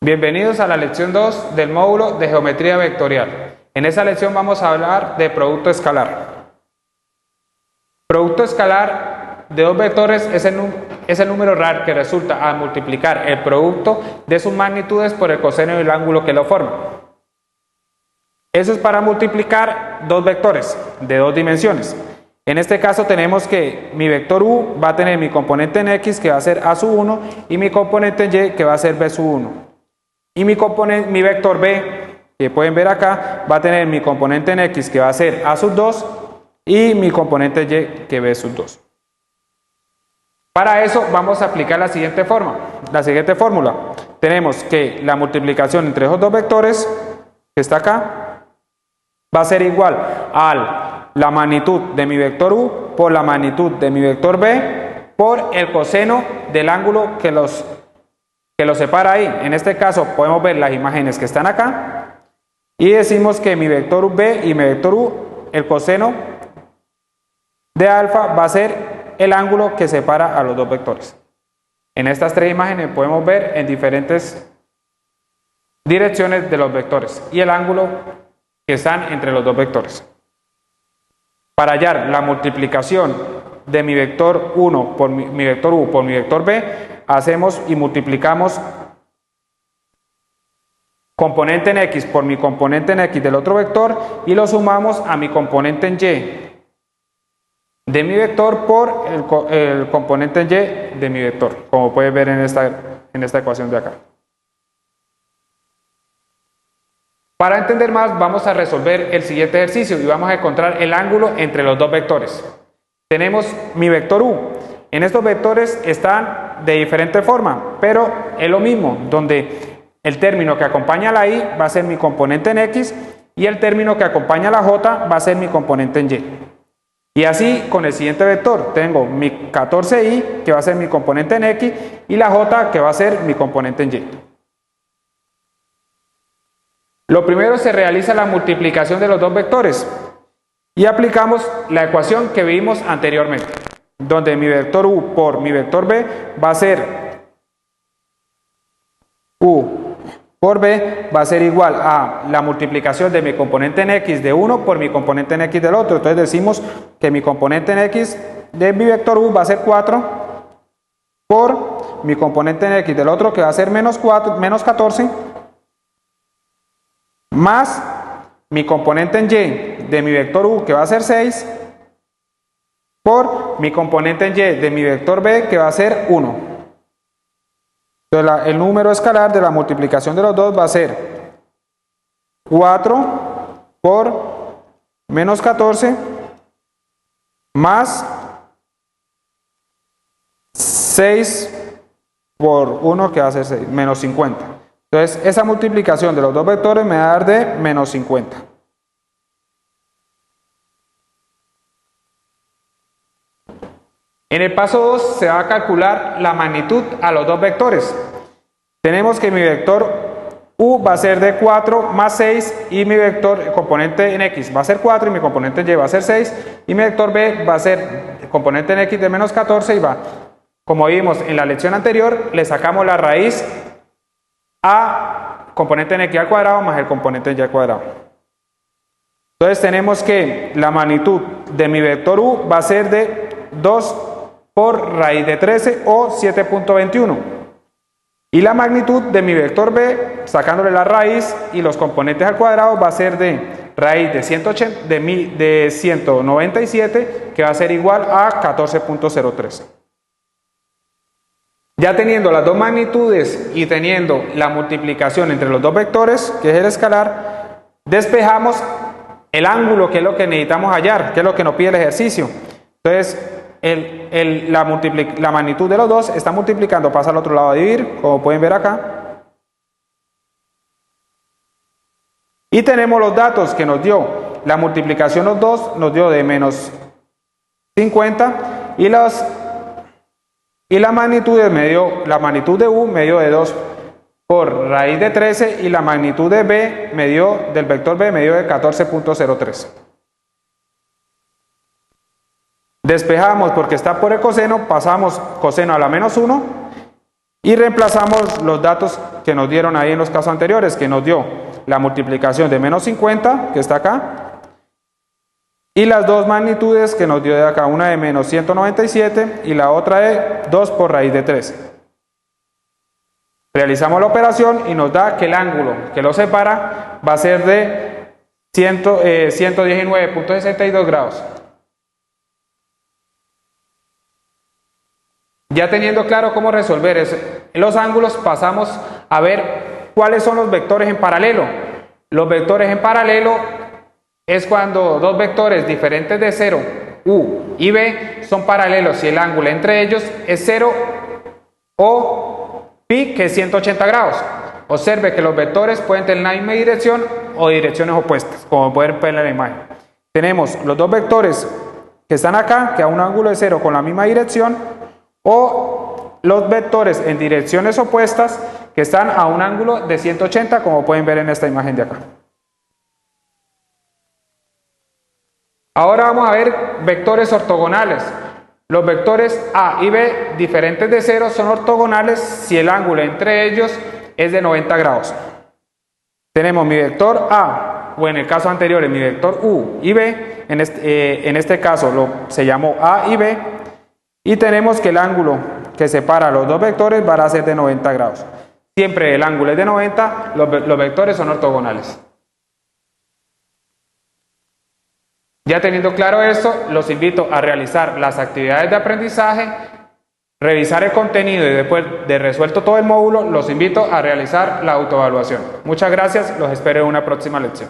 Bienvenidos a la lección 2 del módulo de geometría vectorial. En esta lección vamos a hablar de producto escalar. Producto escalar de dos vectores es el número real que resulta al multiplicar el producto de sus magnitudes por el coseno del ángulo que lo forma. Eso es para multiplicar dos vectores de dos dimensiones. En este caso tenemos que mi vector u va a tener mi componente en x que va a ser a sub 1 y mi componente en y que va a ser b sub 1. Y mi vector b, que pueden ver acá, va a tener mi componente en x que va a ser a sub 2 y mi componente en y que b sub 2. Para eso vamos a aplicar la siguiente fórmula. Tenemos que la multiplicación entre esos dos vectores, que está acá, va a ser igual a la magnitud de mi vector u por la magnitud de mi vector b por el coseno del ángulo que los separa ahí. En este caso podemos ver las imágenes que están acá y decimos que mi vector b y mi vector u, el coseno de alfa va a ser el ángulo que separa a los dos vectores. En estas tres imágenes podemos ver en diferentes direcciones de los vectores y el ángulo que están entre los dos vectores. Para hallar la multiplicación de mi vector 1 por mi vector u por mi vector b, hacemos y multiplicamos componente en x por mi componente en x del otro vector y lo sumamos a mi componente en y de mi vector por el componente en y de mi vector, como puedes ver en esta ecuación de acá. Para entender más vamos a resolver el siguiente ejercicio y vamos a encontrar el ángulo entre los dos vectores. Tenemos mi vector u. En estos vectores están de diferente forma, pero es lo mismo, donde el término que acompaña a la y va a ser mi componente en x y el término que acompaña a la j va a ser mi componente en y. Y así con el siguiente vector, tengo mi 14i que va a ser mi componente en x y la j que va a ser mi componente en y. Lo primero, se realiza la multiplicación de los dos vectores y aplicamos la ecuación que vimos anteriormente, donde mi vector u por mi vector b va a ser u por b va a ser igual a la multiplicación de mi componente en x de uno por mi componente en x del otro. Entonces decimos que mi componente en x de mi vector u va a ser 4 por mi componente en x del otro que va a ser menos 14 más mi componente en y de mi vector u que va a ser 6 por mi componente en y de mi vector b que va a ser 1. Entonces el número escalar de la multiplicación de los dos va a ser 4 por menos 14 más 6 por 1 que va a ser 6, menos 50. Entonces esa multiplicación de los dos vectores me va a dar de menos 50. En el paso 2 se va a calcular la magnitud a los dos vectores. Tenemos que mi vector u va a ser de 4 más 6 y mi vector componente en x va a ser 4 y mi componente en y va a ser 6 y mi vector b va a ser el componente en x de menos 14 y va, como vimos en la lección anterior, le sacamos la raíz a componente en x al cuadrado más el componente en y al cuadrado. Entonces tenemos que la magnitud de mi vector u va a ser de 2 por raíz de 13 o 7.21 y la magnitud de mi vector b, sacándole la raíz y los componentes al cuadrado, va a ser de raíz de 197 que va a ser igual a 14.03. Ya teniendo las dos magnitudes y teniendo la multiplicación entre los dos vectores, que es el escalar, despejamos el ángulo, que es lo que necesitamos hallar, que es lo que nos pide el ejercicio. Entonces la magnitud de los dos está multiplicando, pasa al otro lado a dividir, como pueden ver acá. Y tenemos los datos que nos dio la multiplicación los dos, nos dio de menos 50 y la magnitud de u me dio de 2 por raíz de 13 y la magnitud de b del vector b me dio de 14.03. Despejamos porque está por el coseno, pasamos coseno a la menos 1 Y reemplazamos los datos que nos dieron ahí en los casos anteriores, que nos dio la multiplicación de menos 50, que está acá, y las dos magnitudes que nos dio de acá, una de menos 197 y la otra de 2 por raíz de 3. Realizamos la operación y nos da que el ángulo que lo separa va a ser de 119.62 grados. Ya teniendo claro cómo resolver los ángulos, pasamos a ver cuáles son los vectores en paralelo. Los vectores en paralelo es cuando dos vectores diferentes de 0, u y b, son paralelos y el ángulo entre ellos es 0 o pi, que es 180 grados. Observe que los vectores pueden tener la misma dirección o direcciones opuestas, como pueden ver en la imagen. Tenemos los dos vectores que están acá, que a un ángulo de 0 con la misma dirección, o los vectores en direcciones opuestas que están a un ángulo de 180, como pueden ver en esta imagen de acá. Ahora vamos a ver vectores ortogonales. Los vectores A y B diferentes de 0 son ortogonales si el ángulo entre ellos es de 90 grados. Tenemos mi vector A, o en el caso anterior mi vector U y B, en este caso se llamó A y B, y tenemos que el ángulo que separa los dos vectores va a ser de 90 grados. Siempre el ángulo es de 90, los vectores son ortogonales. Ya teniendo claro esto, los invito a realizar las actividades de aprendizaje, revisar el contenido y después de resuelto todo el módulo, los invito a realizar la autoevaluación. Muchas gracias, los espero en una próxima lección.